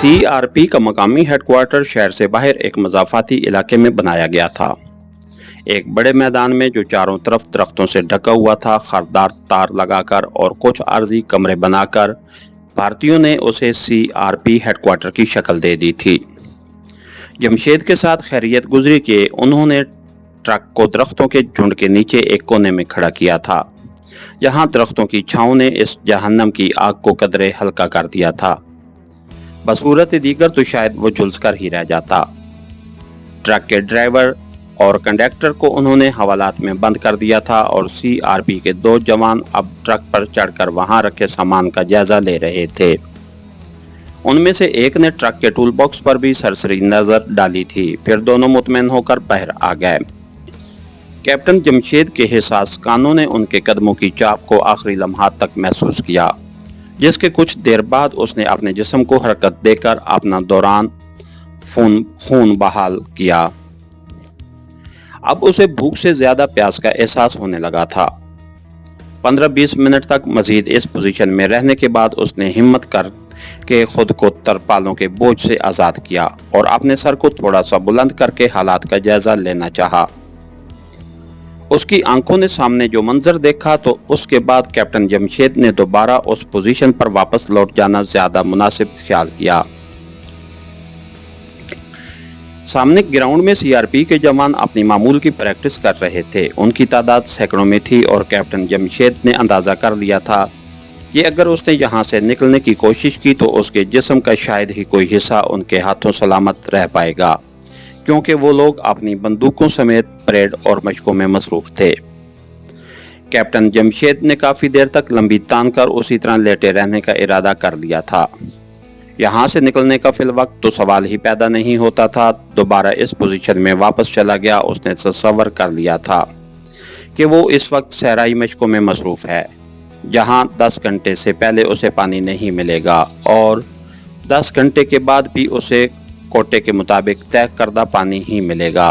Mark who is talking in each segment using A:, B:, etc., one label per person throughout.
A: CRP का मकामी headquarter शहर से बाहर एक मज़ाफ़ाती इलाके में बनाया गया था। एक बड़े मैदान में जो चारों तरफ दरख्तों से ढका हुआ था। खरदार तार लगाकर और कुछ आर्जी कमरे बनाकर भारतीयों ने उसे CRP हेडक्वार्टर की शक्ल दे दी थी। जमशेद के साथ खैरियत गुजरी कि उन्होंने ट्रक को दरख्तों के झुंड के नीचे एक कोने में खड़ा किया था, जहां दरख्तों की छांव ने इस जहन्नम की आग को कदरे हल्का कर दिया था। बसूरत दीगर तो शायद वो झुलस कर ही रह जाता। ट्रक के ड्राइवर और कंडक्टर को उन्होंने हवालात में बंद कर दिया था और CRP के 2 जवान अब ट्रक पर चढ़कर वहां रखे सामान का जायजा ले रहे थे। उनमें से एक ने ट्रक के टूल बॉक्स पर भी सरसरी नजर डाली थी। फिर दोनों मुतमईन होकर बाहर आ गए। कैप्टन जमशेद के हिसास कानों ने उनके कदमों की चाप को आखिरी लम्हात तक महसूस किया, जिसके कुछ देर बाद उसने अपने जिस्म को हरकत देकर अपना दौरान खून बहाल किया। अब उसे भूख से ज्यादा प्यास का एहसास होने लगा था। 15-20 मिनट तक मजीद इस पोजीशन में रहने के बाद उसने हिम्मत कर के खुद को तरपालों के बोझ से आज़ाद किया और अपने सर को थोड़ा सा बुलंद करके हालात का जायजा लेना चाहा। उसकी आंखों ने सामने जो मंजर देखा तो उसके बाद कैप्टन जमशेद ने दोबारा उस पोजीशन पर वापस लौट जाना ज्यादा मुनासिब ख्याल किया। सामने ग्राउंड में CRP के जवान अपनी मामूल की प्रैक्टिस कर रहे थे। उनकी तादाद सैकड़ों में थी और कैप्टन जमशेद ने अंदाज़ा कर लिया था कि अगर उसने यहाँ से निकलने की कोशिश की तो उसके जिस्म का शायद ही कोई हिस्सा उनके हाथों सलामत रह पाएगा, क्योंकि वो लोग अपनी बंदूकों समेत परेड और मशकों में मसरूफ थे। कैप्टन जमशेद ने काफ़ी देर तक लंबी तान कर उसी तरह लेटे रहने का इरादा कर लिया था। यहाँ से निकलने का फिल वक्त तो सवाल ही पैदा नहीं होता था। दोबारा इस पोजीशन में वापस चला गया। उसने तसव्वुर कर लिया था कि वो इस वक्त सहराई मशकों में मसरूफ़ है, जहाँ 10 घंटे से पहले उसे पानी नहीं मिलेगा और 10 घंटे के बाद भी उसे कोटे के मुताबिक तय करदा पानी ही मिलेगा।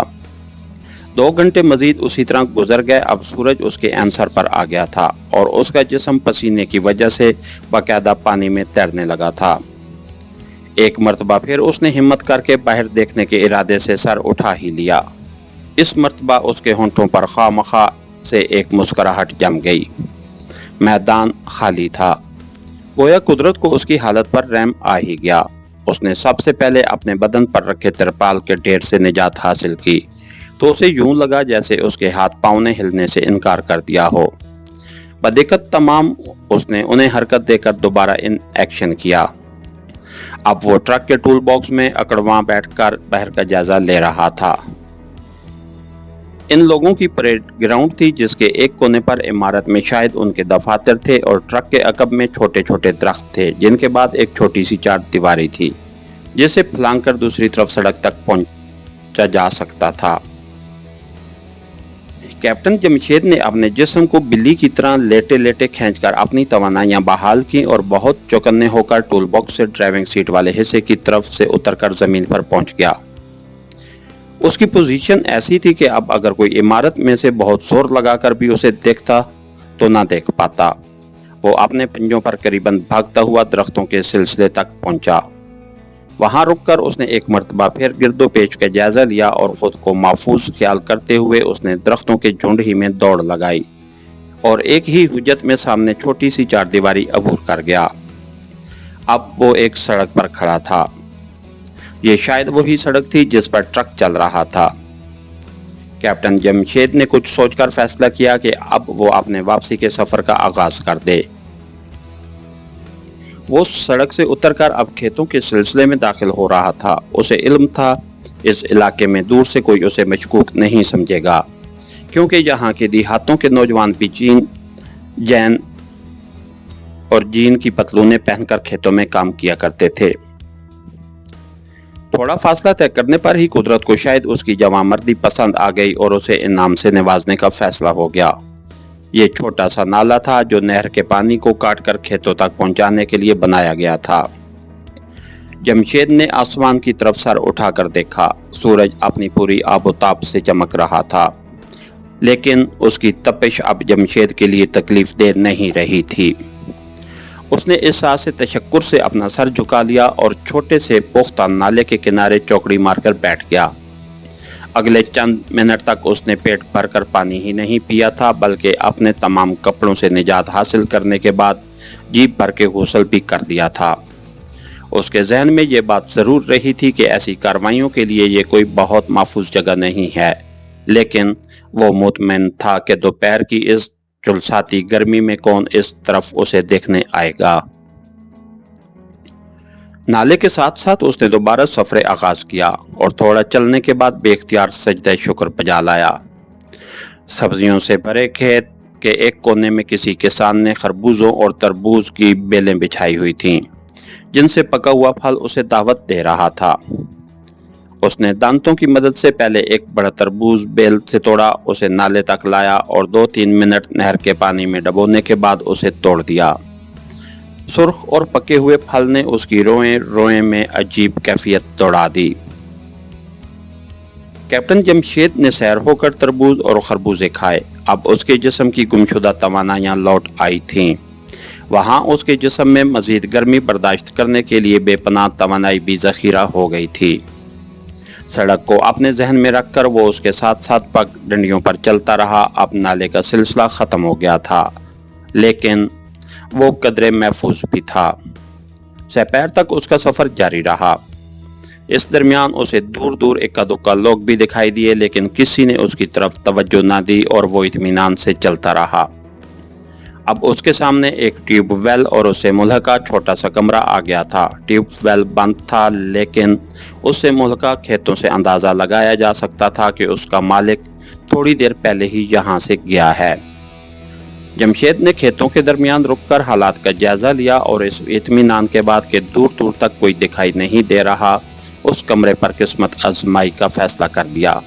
A: 2 घंटे मजीद उसी तरह गुजर गए। अब सूरज उसके आंसर पर आ गया था और उसका जिस्म पसीने की वजह से बाकायदा पानी में तैरने लगा था। एक मर्तबा फिर उसने हिम्मत करके बाहर देखने के इरादे से सर उठा ही लिया। इस मर्तबा उसके होंठों पर खामखा से एक मुस्कुराहट जम गई। मैदान खाली था। गोया कुदरत को उसकी हालत पर रहम आ ही गया। उसने सबसे पहले अपने बदन पर रखे तिरपाल के ढेर से निजात हासिल की तो उसे यूं लगा जैसे उसके हाथ पांव ने हिलने से इनकार कर दिया हो। बदिक्कत तमाम उसने उन्हें हरकत देकर दोबारा इन एक्शन किया। अब वो ट्रक के टूल बॉक्स में अकड़वां बैठकर बाहर का जायजा ले रहा था। इन लोगों की परेड ग्राउंड थी, जिसके एक कोने पर इमारत में शायद उनके दफातर थे और ट्रक के अकब में छोटे छोटे दरख्त थे, जिनके बाद एक छोटी सी 4 दीवारी थी जिसे फलांग कर दूसरी तरफ सड़क तक पहुंचा जा सकता था। कैप्टन जमशेद ने अपने जिस्म को बिल्ली की तरह लेटे लेटे खींचकर अपनी तवानाइयां बहाल की और बहुत चौकन्ने होकर टूल बॉक्स से ड्राइविंग सीट वाले हिस्से की तरफ से उतरकर जमीन पर पहुंच गया। उसकी पोजीशन ऐसी थी कि अब अगर कोई इमारत में से बहुत जोर लगाकर भी उसे देखता तो ना देख पाता। वो अपने पंजों पर करीबन भागता हुआ दरख्तों के सिलसिले तक पहुंचा। वहां रुककर उसने एक मर्तबा फिर गिरदो पेश का जायजा लिया और खुद को महफूज ख्याल करते हुए उसने दरख्तों के झुंड ही में दौड़ लगाई और एक ही हुज्जत में सामने छोटी सी 4 दीवारी अबूर कर गया। अब वो एक सड़क पर खड़ा था। ये शायद वही सड़क थी जिस पर ट्रक चल रहा था। कैप्टन जमशेद ने कुछ सोचकर फैसला किया कि अब वो अपने वापसी के सफर का आगाज कर दे। वो सड़क से उतरकर अब खेतों के सिलसिले में दाखिल हो रहा था। उसे इल्म था इस इलाके में दूर से कोई उसे मशकूक नहीं समझेगा, क्योंकि यहाँ के देहातों के नौजवान भी जैन और जीन की पतलूनें पहनकर खेतों में काम किया करते थे। थोड़ा फासला तय करने पर ही कुदरत को शायद उसकी जवामर्दी पसंद आ गई और उसे इनाम से नवाजने का फैसला हो गया। ये छोटा सा नाला था जो नहर के पानी को काटकर खेतों तक पहुंचाने के लिए बनाया गया था। जमशेद ने आसमान की तरफ सर उठाकर देखा। सूरज अपनी पूरी आबोताब से चमक रहा था, लेकिन उसकी तपिश अब जमशेद के लिए तकलीफ देह नहीं रही थी। उसने इस साहस से तशक्कुर से अपना सर झुका लिया और छोटे से पुख्ता नाले के किनारे चौकड़ी मारकर बैठ गया। अगले चंद मिनट तक उसने पेट भरकर पानी ही नहीं पिया था, बल्कि अपने तमाम कपड़ों से निजात हासिल करने के बाद जीप भर के गुस्ल भी कर दिया था। उसके जहन में ये बात ज़रूर रही थी कि ऐसी कार्रवाइयों के लिए ये कोई बहुत महफूज जगह नहीं है, लेकिन वो मुतमईन था कि दोपहर की इस झुलसाती गर्मी में कौन इस तरफ उसे देखने आएगा। नाले के साथ साथ उसने दोबारा सफर आगाज किया और थोड़ा चलने के बाद बेख्तियार सजदे शुक्र बजा लाया। सब्जियों से भरे खेत के एक कोने में किसी किसान ने खरबूजों और तरबूज की बेलें बिछाई हुई थीं, जिनसे पका हुआ फल उसे दावत दे रहा था। उसने दांतों की मदद से पहले एक बड़ा तरबूज बेल से तोड़ा, उसे नाले तक लाया और 2-3 मिनट नहर के पानी में डुबोने के बाद उसे तोड़ दिया। सुर्ख और पके हुए फल ने उसकी रोएं में अजीब कैफियत दौड़ा दी। कैप्टन जमशेद ने सैर होकर तरबूज और खरबूजे खाए। अब उसके जिस्म की गुमशुदा तवानाइयां लौट आई थीं। वहां उसके जिस्म में मजीद गर्मी बर्दाश्त करने के लिए बेपनाह तवानाई भी ज़ख़ीरा हो गई थी। सड़क को अपने जहन में रखकर वो उसके साथ साथ पग डंडियों पर चलता रहा। अब नाले का सिलसिला ख़त्म हो गया था, लेकिन वो कदरे महफूज भी था। दोपहर तक उसका सफ़र जारी रहा। इस दरमियान उसे दूर दूर इक्का दुक्का लोग भी दिखाई दिए, लेकिन किसी ने उसकी तरफ तवज्जो ना दी और वो इत्मीनान से चलता रहा। अब उसके सामने एक ट्यूबवेल और उससे मुल्हका छोटा सा कमरा आ गया था। ट्यूबवेल बंद था, लेकिन उससे मुल्हका खेतों से अंदाज़ा लगाया जा सकता था कि उसका मालिक थोड़ी देर पहले ही यहाँ से गया है। जमशेद ने खेतों के दरमियान रुककर हालात का जायज़ा लिया और इस इत्मीनान के बाद कि दूर दूर तक कोई दिखाई नहीं दे रहा, उस कमरे पर किस्मत आजमाई का फैसला कर दिया।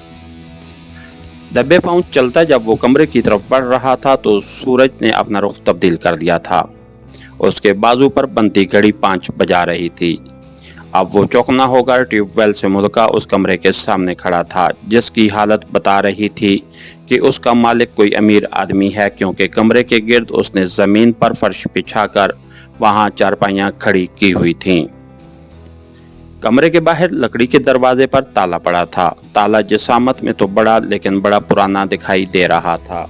A: दबे पांव चलता जब वो कमरे की तरफ बढ़ रहा था तो सूरज ने अपना रुख तब्दील कर दिया था। उसके बाजू पर बनती घड़ी 5 बजा रही थी। अब वो चौंकना होकर ट्यूबवेल से मुल्का उस कमरे के सामने खड़ा था, जिसकी हालत बता रही थी कि उसका मालिक कोई अमीर आदमी है, क्योंकि कमरे के गिर्द उसने ज़मीन पर फर्श बिछाकर वहाँ चारपाइयाँ खड़ी की हुई थीं। कमरे के बाहर लकड़ी के दरवाजे पर ताला पड़ा था। ताला जिसामत में तो बड़ा, लेकिन बड़ा पुराना दिखाई दे रहा था।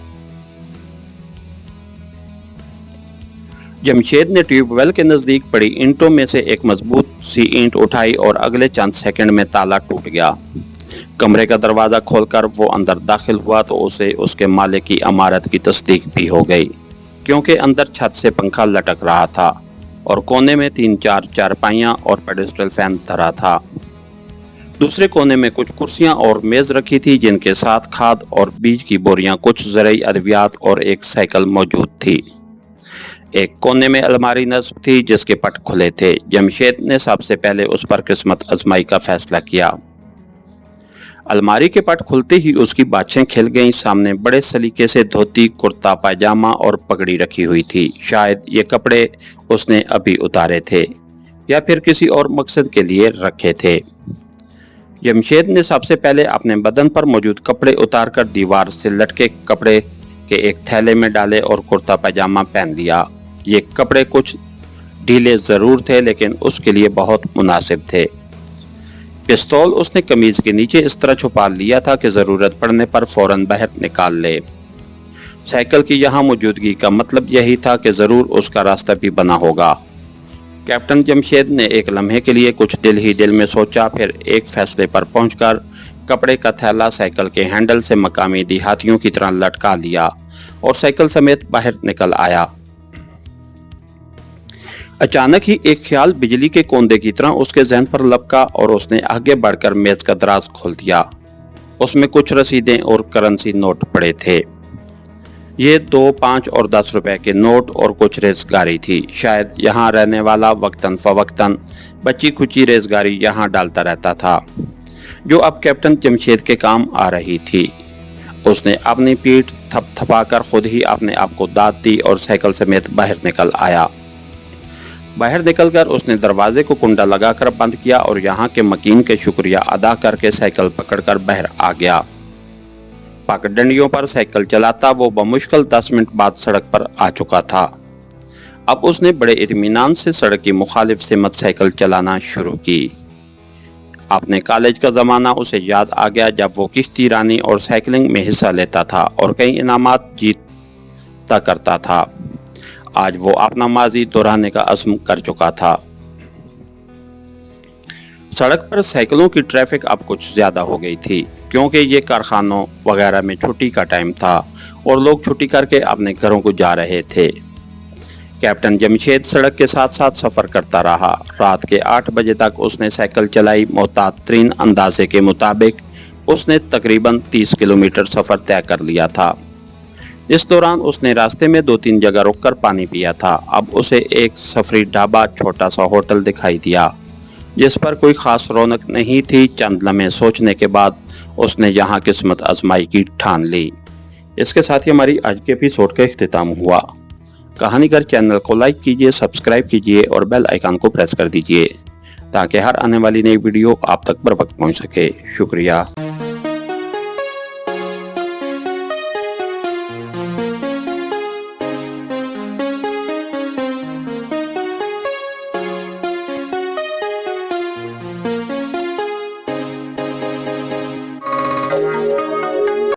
A: जमशेद ने ट्यूबवेल के नज़दीक पड़ी ईंटों में से एक मजबूत सी ईंट उठाई और अगले चंद सेकंड में ताला टूट गया। कमरे का दरवाज़ा खोलकर वो अंदर दाखिल हुआ तो उसे उसके मालिक की अमारत की तस्दीक भी हो गई, क्योंकि अंदर छत से पंखा लटक रहा था और कोने में 3-4 चारपाइयाँ और पेडेस्टल फैन धरा था। दूसरे कोने में कुछ कुर्सियाँ और मेज़ रखी थी, जिनके साथ खाद और बीज की बोरियाँ, कुछ ज़रूरी अद्वियात और एक साइकिल मौजूद थी। एक कोने में अलमारी नस्ब थी जिसके पट खुले थे। जमशेद ने सबसे पहले उस पर किस्मत आजमाई का फैसला किया। अलमारी के पट खुलते ही उसकी बाछें खिल गईं। सामने बड़े सलीके से धोती, कुर्ता पायजामा और पगड़ी रखी हुई थी। शायद ये कपड़े उसने अभी उतारे थे या फिर किसी और मकसद के लिए रखे थे। जमशेद ने सबसे पहले अपने बदन पर मौजूद कपड़े उतारकर दीवार से लटके कपड़े के एक थैले में डाले और कुर्ता पायजामा पहन लिया। ये कपड़े कुछ ढीले ज़रूर थे, लेकिन उसके लिए बहुत मुनासिब थे। पिस्तौल उसने कमीज के नीचे इस तरह छुपा लिया था कि ज़रूरत पड़ने पर फौरन बाहर निकाल ले। साइकिल की यहाँ मौजूदगी का मतलब यही था कि ज़रूर उसका रास्ता भी बना होगा। कैप्टन जमशेद ने एक लम्हे के लिए कुछ दिल ही दिल में सोचा, फिर एक फैसले पर पहुंचकर कपड़े का थैला साइकिल के हैंडल से मकामी देहातियों की तरह लटका लिया और साइकिल समेत बाहर निकल आया। अचानक ही एक ख्याल बिजली के कोंदे की तरह उसके जहन पर लपका और उसने आगे बढ़कर मेज का दराज खोल दिया। उसमें कुछ रसीदें और करेंसी नोट पड़े थे। ये 2, 5 और 10 रुपए के नोट और कुछ रेज़गारी थी। शायद यहाँ रहने वाला वक्तन फवक्तन बच्ची खुची रेज़गारी यहाँ डालता रहता था, जो अब कैप्टन जमशेद के काम आ रही थी। उसने अपनी पीठ थपथपाकर खुद ही अपने आप को दाद दी और साइकिल समेत बाहर निकल आया। बाहर निकलकर उसने दरवाजे को कुंडा लगाकर बंद किया और यहाँ के मकीन के शुक्रिया अदा करके साइकिल पकड़कर बाहर आ गया। पगडंडियों पर साइकिल चलाता वो बमुश्किल 10 मिनट बाद सड़क पर आ चुका था। اب اس نے بڑے اطمینان سے سڑک کی مخالف سمت سائیکل چلانا شروع کی۔ اپنے کالج کا زمانہ اسے یاد آ گیا جب وہ کشتی رانی اور سائیکلنگ میں حصہ لیتا تھا اور کئی انعامات جیتا کرتا تھا۔ آج وہ اپنا ماضی دہرانے کا عزم کر چکا تھا۔ سڑک پر سائیکلوں کی ٹریفک اب کچھ زیادہ ہو گئی تھی کیونکہ یہ کارخانوں وغیرہ میں چھٹی کا ٹائم تھا اور لوگ چھٹی کر کے اپنے گھروں کو جا رہے تھے۔ کیپٹن جمشید سڑک کے ساتھ ساتھ سفر کرتا رہا۔ رات کے 8 بجے تک اس نے سائیکل چلائی۔ محتاط ترین اندازے کے مطابق اس نے تقریباً 30 کلومیٹر سفر طے کر لیا تھا۔ اس دوران اس نے راستے میں 2-3 جگہ رک کر پانی پیا تھا۔ اب اسے ایک سفری ڈھابا، چھوٹا سا ہوٹل دکھائی دیا جس پر کوئی خاص رونق نہیں تھی۔ چند لمحے سوچنے کے بعد اس نے یہاں قسمت آزمائی کی ٹھان لی۔ اس کے ساتھ ہی ہماری آج کے ایپیسوڈ کا اختتام ہوا۔ کہانی گھر چینل کو لائک کیجئے، سبسکرائب کیجئے اور بیل آئیکن کو پریس کر دیجئے تاکہ ہر آنے والی نئی ویڈیو آپ تک بر وقت پہنچ سکے۔ شکریہ۔